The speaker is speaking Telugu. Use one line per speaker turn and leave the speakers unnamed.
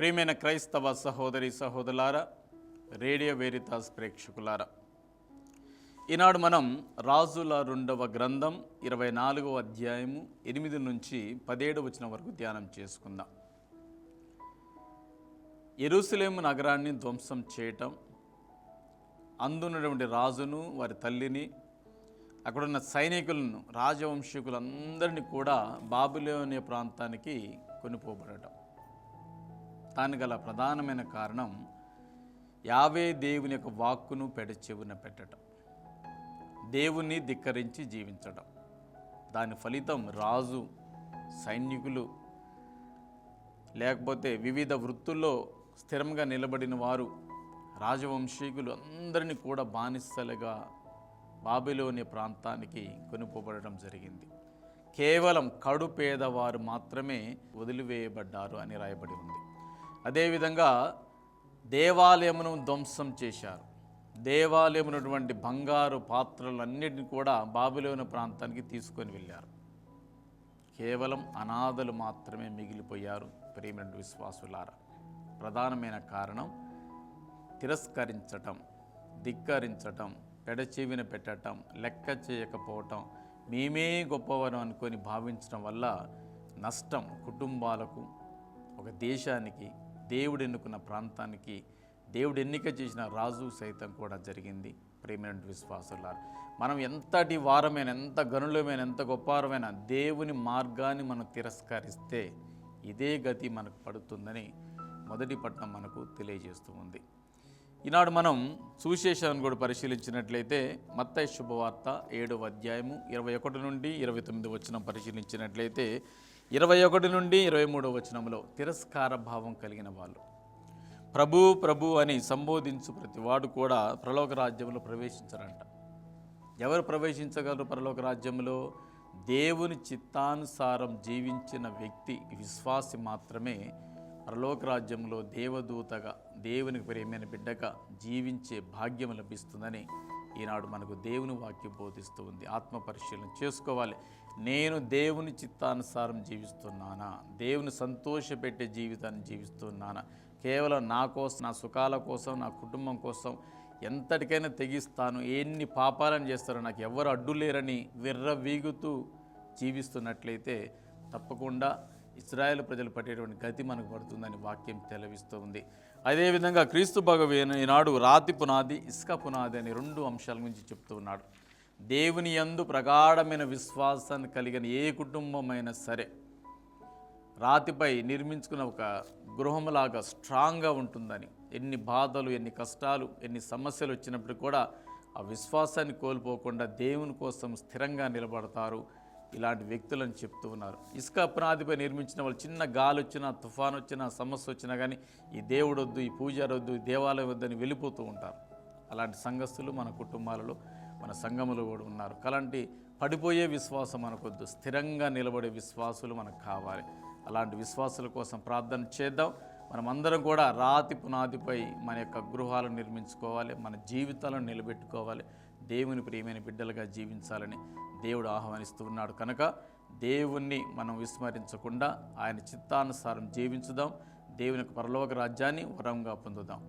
ప్రియమైన క్రైస్తవ సహోదరి సహోదరులారా, రేడియో వేరితాస్ ప్రేక్షకులారా, ఈనాడు మనం రాజుల 2వ గ్రంథం 24వ అధ్యాయము 8 నుంచి 17 వచనం వరకు ధ్యానం చేసుకుందాం. యెరూషలేము నగరాన్ని ధ్వంసం చేయటం, అందున్నటువంటి రాజును వారి తల్లిని అక్కడున్న సైనికులను రాజవంశీకులందరినీ కూడా బాబిలోనియ ప్రాంతానికి కొనిపోబడటం. దానికి గల ప్రధానమైన కారణం యావే దేవుని యొక్క వాక్కును పెడచెవున పెట్టడం, దేవుణ్ణి ధిక్కరించి జీవించడం. దాని ఫలితం రాజు, సైనికులు, లేకపోతే వివిధ వృత్తుల్లో స్థిరంగా నిలబడిన వారు, రాజవంశీకులు అందరినీ కూడా బానిసలుగా బాబిలోనియ ప్రాంతానికి కొనిపోబడడం జరిగింది. కేవలం కడు పేదవారు మాత్రమే వదిలివేయబడ్డారు అని రాయబడి ఉంది. అదేవిధంగా దేవాలయమును ధ్వంసం చేశారు. దేవాలయమునటువంటి బంగారు పాత్రలన్నిటిని కూడా బాబిలోను ప్రాంతానికి తీసుకొని వెళ్ళారు. కేవలం అనాథలు మాత్రమే మిగిలిపోయారు. ప్రియమైన విశ్వాసులారా, ప్రధానమైన కారణం తిరస్కరించటం, ధిక్కరించటం, పెడచెవిన పెట్టడం, లెక్క చేయకపోవటం, మేమే గొప్పవారు అనుకొని భావించడం వల్ల నష్టం కుటుంబాలకు, ఒక దేశానికి, దేవుడు ఎన్నుకున్న ప్రాంతానికి, దేవుడు ఎన్నిక చేసిన రాజు సైతం కూడా జరిగింది. ప్రియమైన విశ్వాసులారా, మనం ఎంతటి వారమైన, ఎంత గనులమైన, ఎంత గొప్పవారమైన దేవుని మార్గాన్ని మనం తిరస్కరిస్తే ఇదే గతి మనకు పడుతుందని మొదటి పట్టణం మనకు తెలియజేస్తూ ఉంది. ఈనాడు మనం సువిశేషాన్ని కూడా పరిశీలించినట్లయితే మత్తయి శుభవార్త 7వ అధ్యాయము 21 నుండి 29 వచనం పరిశీలించినట్లయితే 21 నుండి 23 వచనంలో తిరస్కార భావం కలిగిన వాళ్ళు, ప్రభు ప్రభు అని సంబోధించు ప్రతివాడు కూడా పరలోక రాజ్యంలో ప్రవేశించరంట. ఎవరు ప్రవేశించగలరు పరలోక రాజ్యంలో? దేవుని చిత్తానుసారం జీవించిన వ్యక్తి, విశ్వాసి మాత్రమే పరలోక రాజ్యంలో దేవదూతగా, దేవునికి ప్రియమైన బిడ్డగా జీవించే భాగ్యం లభిస్తుందని ఈనాడు మనకు దేవుని వాక్యం బోధిస్తూ ఉంది. ఆత్మ పరిశీలన చేసుకోవాలి. నేను దేవుని చిత్తానుసారం జీవిస్తున్నానా? దేవుని సంతోషపెట్టే జీవితాన్ని జీవిస్తున్నానా? కేవలం నా కోసం, నా సుఖాల కోసం, నా కుటుంబం కోసం ఎంతటికైనా తెగిస్తాను, ఎన్ని పాపాలను చేస్తారో నాకు ఎవరు అడ్డు లేరని విర్రవీగుతూ జీవిస్తున్నట్లయితే తప్పకుండా ఇశ్రాయేలు ప్రజలు పట్టేటువంటి గతి మనకు పడుతుందని వాక్యం తెలవిస్తూ ఉంది. అదేవిధంగా క్రీస్తు భగవేను ఈనాడు రాతి పునాది, ఇసుక పునాది అనే 2 అంశాల గురించి చెప్తూ ఉన్నాడు. దేవుని యందు ప్రగాఢమైన విశ్వాసాన్ని కలిగిన ఏ కుటుంబమైనా సరే రాతిపై నిర్మించుకున్న ఒక గృహంలాగా స్ట్రాంగ్గా ఉంటుందని, ఎన్ని బాధలు, ఎన్ని కష్టాలు, ఎన్ని సమస్యలు వచ్చినప్పుడు కూడా ఆ విశ్వాసాన్ని కోల్పోకుండా దేవుని కోసం స్థిరంగా నిలబడతారు ఇలాంటి వ్యక్తులను చెప్తూ ఉన్నారు. ఇసుక పునాదిపై నిర్మించిన వాళ్ళు చిన్న గాలి వచ్చినా, తుఫాను వచ్చినా, సమస్య వచ్చినా కానీ ఈ దేవుడు వద్దు, ఈ పూజారి వద్దు, ఈ దేవాలయం వద్దని వెళ్ళిపోతూ ఉంటారు. అలాంటి సంఘస్థులు మన కుటుంబాలలో, మన సంఘములో కూడా ఉన్నారు. అలాంటి పడిపోయే విశ్వాసం మనకొద్దు, స్థిరంగా నిలబడే విశ్వాసులు మనకు కావాలి. అలాంటి విశ్వాసుల కోసం ప్రార్థన చేద్దాం. మనమందరం కూడా రాతి పునాదిపై మన యొక్క గృహాలను నిర్మించుకోవాలి, మన జీవితాలను నిలబెట్టుకోవాలి, దేవుని ప్రియమైన బిడ్డలుగా జీవించాలని దేవుడు ఆహ్వానిస్తూ ఉన్నాడు. కనుక దేవుణ్ణి మనం విస్మరించకుండా ఆయన చిత్తానుసారం జీవించుదాం. దేవుని యొక్క పరలోక రాజ్యాన్ని వరంగా పొందుదాం.